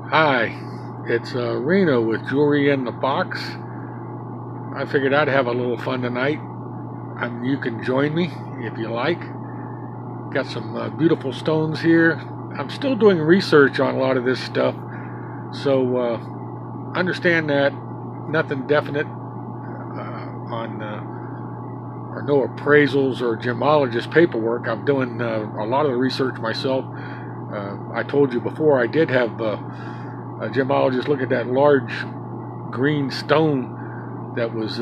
Hi, it's Reno with Jewelry in the Box. I figured I'd have a little fun tonight. You can join me if you like. Got some beautiful stones here. I'm still doing research on a lot of this stuff, so understand that nothing definite on or no appraisals or gemologist paperwork. I'm doing a lot of the research myself. I told you before I did have a gemologist look at that large green stone that was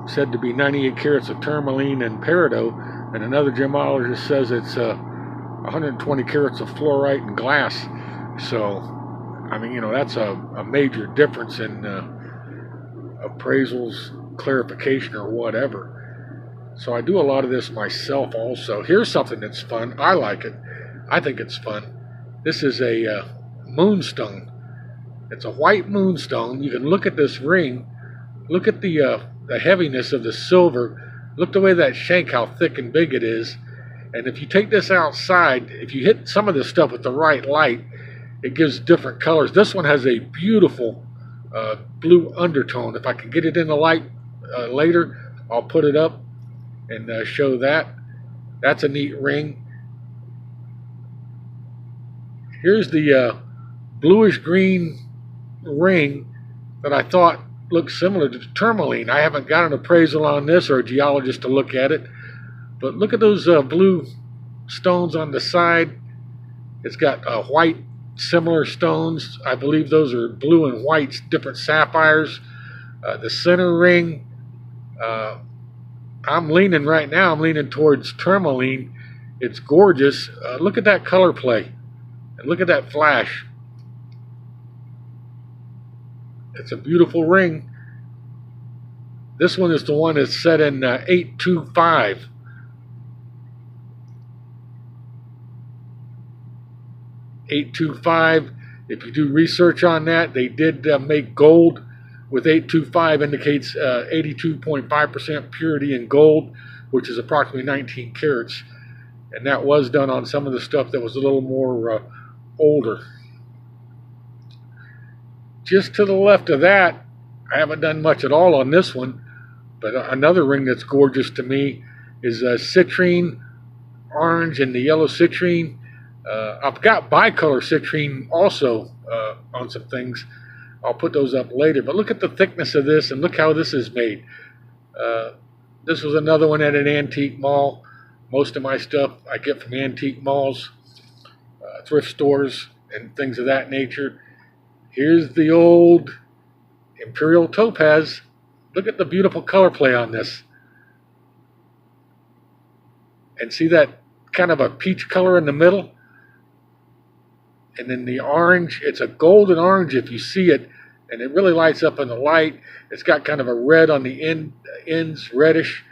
said to be 98 carats of tourmaline and peridot, and another gemologist says it's 120 carats of fluorite and glass. So, I mean, that's a major difference in appraisals, clarification, or whatever. So I do a lot of this myself also. Here's something that's fun. I like it. I think it's fun. This is a moonstone. It's a white moonstone. You can look at this ring. Look at the heaviness of the silver. Look the way that shank, how thick and big it is. And if you take this outside, if you hit some of this stuff with the right light, it gives different colors. This one has a beautiful blue undertone. If I can get it in the light later, I'll put it up and show that. That's a neat ring. Here's the bluish green ring that I thought looked similar to tourmaline. I haven't got an appraisal on this or a geologist to look at it, but look at those blue stones on the side. It's got white similar stones. I believe those are blue and white, different sapphires. The center ring, I'm leaning towards tourmaline. It's gorgeous. Look at that color play. And look at that flash. It's a beautiful ring. This one is the one that's set in 825. If you do research on that, they did make gold with 825 indicates 82.5% purity in gold, which is approximately 19 carats. And that was done on some of the stuff that was a little more older. Just to the left of that, I haven't done much at all on this one, but another ring that's gorgeous to me is citrine orange and the yellow citrine. I've got bicolor citrine also on some things. I'll put those up later, but look at the thickness of this and look how this is made. This was another one at an antique mall. Most of my stuff I get from antique malls, thrift stores, and things of that nature. Here's the old Imperial Topaz. Look at the beautiful color play on this. And see that kind of a peach color in the middle? And then the orange, it's a golden orange if you see it, and it really lights up in the light. It's got kind of a red on the ends, reddish.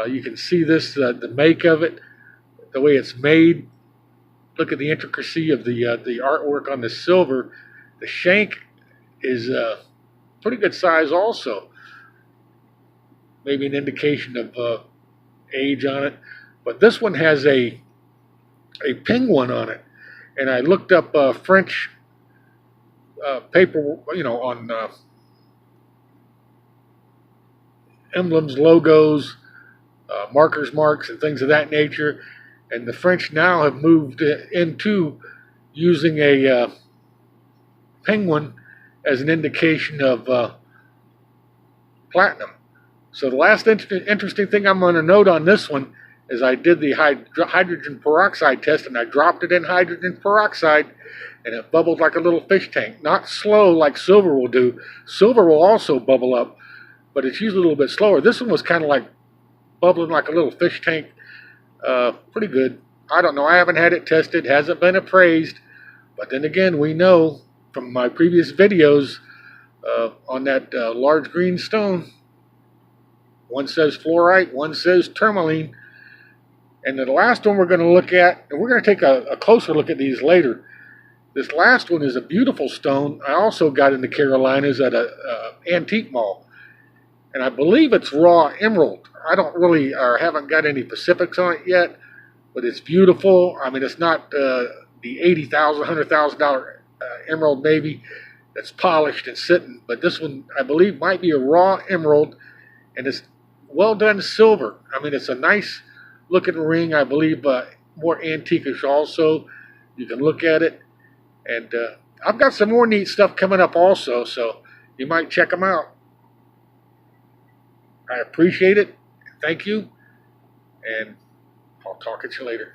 You can see this, the make of it, the way it's made. Look at the intricacy of the artwork on the silver. The shank is pretty good size also. Maybe an indication of age on it. But this one has a penguin on it. And I looked up French paper, on emblems, logos, marks, and things of that nature. And the French now have moved into using a penguin as an indication of platinum. So the last interesting thing I'm going to note on this one is I did the hydrogen peroxide test, and I dropped it in hydrogen peroxide, and it bubbled like a little fish tank. Not slow like silver will do. Silver will also bubble up, but it's usually a little bit slower. This one was kind of like bubbling like a little fish tank. Pretty good. I don't know. I haven't had it tested. Hasn't been appraised. But then again, we know from my previous videos on that large green stone, one says fluorite, one says tourmaline. And the last one we're going to look at, and we're going to take a closer look at these later. This last one is a beautiful stone. I also got in the Carolinas at an antique mall. And I believe it's raw emerald. I don't really, or haven't got any specifics on it yet, but it's beautiful. I mean, it's not the $80,000, $100,000 emerald navy that's polished and sitting. But this one, I believe, might be a raw emerald, and it's well done silver. I mean, it's a nice looking ring. I believe more antiquish also. You can look at it. And I've got some more neat stuff coming up also, so you might check them out. I appreciate it. Thank you. And I'll talk at you later.